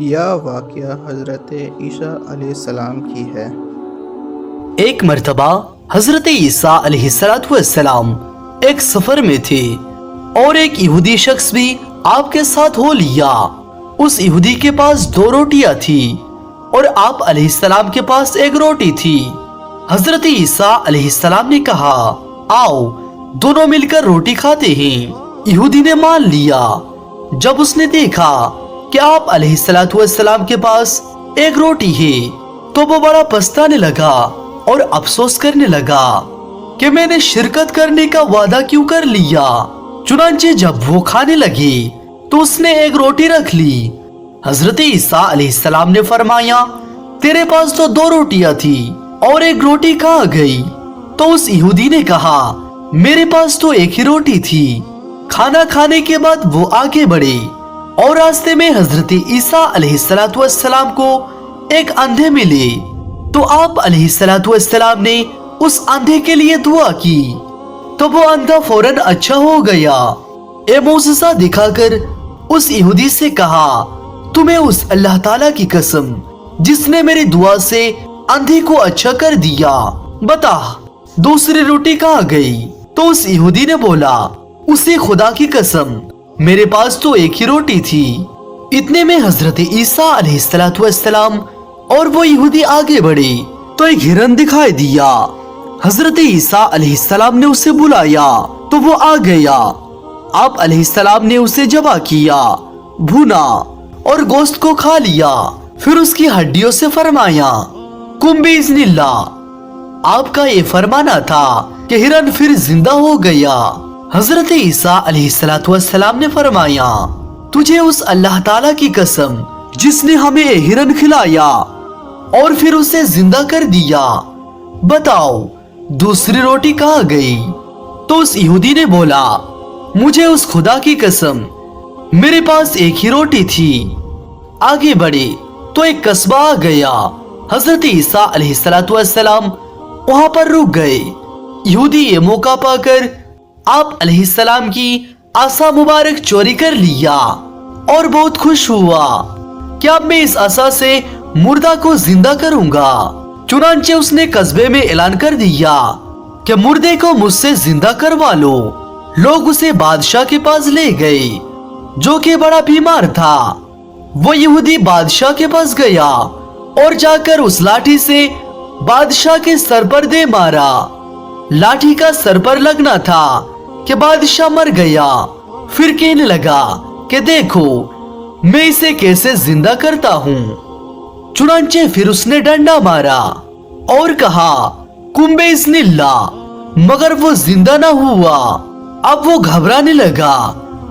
یہ واقعہ حضرت عیسیٰ علیہ السلام کی ہے۔ ایک مرتبہ حضرت عیسیٰ علیہ السلام ایک سفر میں تھے اور ایک یہودی شخص بھی آپ کے ساتھ ہو لیا۔ اس یہودی کے پاس 2 روٹیاں تھی اور آپ علیہ السلام کے پاس 1 روٹی تھی۔ حضرت عیسیٰ علیہ السلام نے کہا، آؤ دونوں مل کر روٹی کھاتے ہیں۔ یہودی نے مان لیا۔ جب اس نے دیکھا کہ آپ علیہ السلام کے پاس 1 روٹی ہے تو وہ بڑا پچھتانے لگا اور افسوس کرنے لگا کہ میں نے شرکت کرنے کا وعدہ کیوں کر لیا۔ چنانچہ جب وہ کھانے لگے تو اس نے 1 روٹی رکھ لی۔ حضرت عیسیٰ علیہ السلام نے فرمایا، تیرے پاس تو 2 روٹیاں تھی اور 1 روٹی کہاں گئی؟ تو اس یہودی نے کہا، میرے پاس تو 1 ہی روٹی تھی۔ کھانا کھانے کے بعد وہ آگے بڑھے اور راستے میں حضرت عیسیٰ علیہ السلام کو ایک اندھے ملے تو آپ علیہ السلام نے اس اندھے کے لیے دعا کی تو وہ اندھا فوراً اچھا ہو گیا۔ اے معجزہ دکھا کر اس یہودی سے کہا، تمہیں اس اللہ تعالیٰ کی قسم جس نے میری دعا سے اندھے کو اچھا کر دیا، بتا دوسری روٹی کہاں گئی؟ تو اس یہودی نے بولا، اسے خدا کی قسم میرے پاس تو 1 ہی روٹی تھی۔ اتنے میں حضرت عیسیٰ علیہ السلام اور وہ یہودی آگے بڑھے تو ایک ہرن دکھائی دیا۔ حضرت عیسیٰ علیہ السلام نے اسے بلایا تو وہ آ گیا۔ آپ علیہ السلام نے اسے ذبح کیا، بھونا اور گوشت کو کھا لیا، پھر اس کی ہڈیوں سے فرمایا، کم باذن اللہ۔ آپ کا یہ فرمانا تھا کہ ہرن پھر زندہ ہو گیا۔ حضرت عیسیٰ علیہ السلام نے فرمایا، تجھے اس اللہ تعالیٰ کی قسم جس نے ہمیں ہرن کھلایا اور پھر اسے زندہ کر دیا، بتاؤ دوسری روٹی کہاں گئی؟ تو اس یہودی نے بولا، مجھے اس خدا کی قسم میرے پاس 1 ہی روٹی تھی۔ آگے بڑھے تو ایک قصبہ آ گیا۔ حضرت عیسیٰ علیہ السلام وہاں پر رک گئے۔ یہودی یہ موقع پا کر آپ علیہ السلام کی عصا مبارک چوری کر لیا اور بہت خوش ہوا کہ اب میں اس عصا سے مردہ کو زندہ کروں گا۔ چنانچہ اس نے قصبے میں اعلان کر دیا کہ مردے کو مجھ سے زندہ کروا لو۔ لوگ اسے بادشاہ کے پاس لے گئے جو کہ بڑا بیمار تھا۔ وہ یہودی بادشاہ کے پاس گیا اور جا کر اس لاٹھی سے بادشاہ کے سر پر دے مارا۔ لاٹھی کا سر پر لگنا تھا کہ بادشاہ مر گیا۔ پھر کہنے لگا کہ دیکھو میں اسے کیسے زندہ کرتا ہوں۔ چنانچہ پھر اس نے ڈنڈا مارا اور کہا، کم باذن اللہ، مگر وہ زندہ نہ ہوا۔ اب وہ گھبرانے لگا۔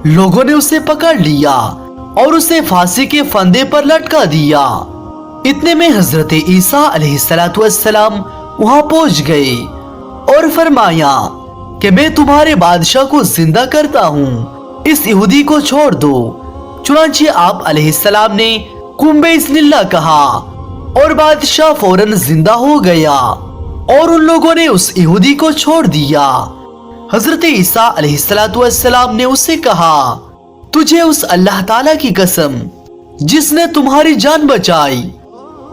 لوگوں نے اسے پکڑ لیا اور اسے پھانسی کے پھندے پر لٹکا دیا۔ اتنے میں حضرت عیسیٰ علیہ السلام وہاں پہنچ گئے اور فرمایا کہ میں تمہارے بادشاہ کو زندہ کرتا ہوں، اس یہودی کو چھوڑ دو۔ چنانچہ آپ علیہ السلام نے کم باذن اللہ کہا اور بادشاہ فوراً زندہ ہو گیا اور ان لوگوں نے اس یہودی کو چھوڑ دیا۔ حضرت عیسیٰ علیہ السلام نے اسے کہا، تجھے اس اللہ تعالیٰ کی قسم جس نے تمہاری جان بچائی،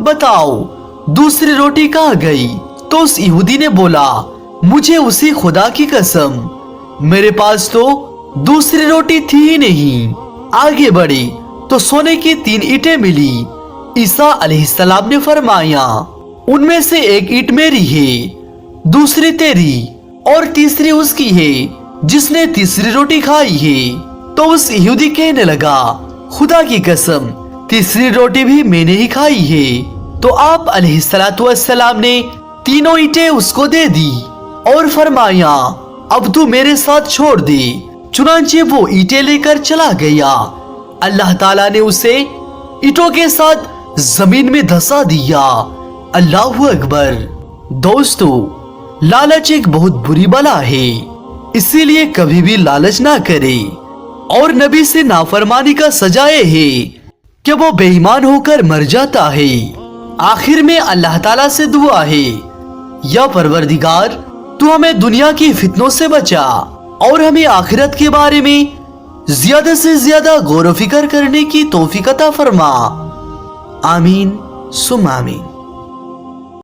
بتاؤ دوسری روٹی کہاں گئی؟ تو اس یہودی نے بولا، مجھے اسی خدا کی قسم میرے پاس تو دوسری روٹی تھی ہی نہیں۔ آگے بڑھی تو سونے کی 3 اینٹیں ملی۔ عیسیٰ علیہ السلام نے فرمایا، ان میں سے 1 اینٹ میری ہے، دوسری تیری اور تیسری اس کی ہے جس نے تیسری روٹی کھائی ہے۔ تو اس یہودی کہنے لگا، خدا کی قسم تیسری روٹی بھی میں نے ہی کھائی ہے۔ تو آپ علیہ السلام نے 3 اینٹیں اس کو دے دی اور فرمایا، اب تو میرے ساتھ چھوڑ دے۔ چنانچہ وہ اینٹیں لے کر چلا گیا۔ اللہ تعالیٰ نے اسے اینٹوں کے ساتھ زمین میں دھسا دیا۔ اللہ اکبر۔ دوستو، لالچ ایک بہت بری بلا ہے، اسی لیے کبھی بھی لالچ نہ کرے۔ اور نبی سے نافرمانی کا سزا یہ ہے کہ وہ بے ایمان ہو کر مر جاتا ہے۔ آخر میں اللہ تعالیٰ سے دعا ہے، یا پروردگار تو ہمیں دنیا کی فتنوں سے بچا اور ہمیں آخرت کے بارے میں زیادہ سے زیادہ غور و فکر کرنے کی توفیق عطا فرما۔ آمین سم آمین.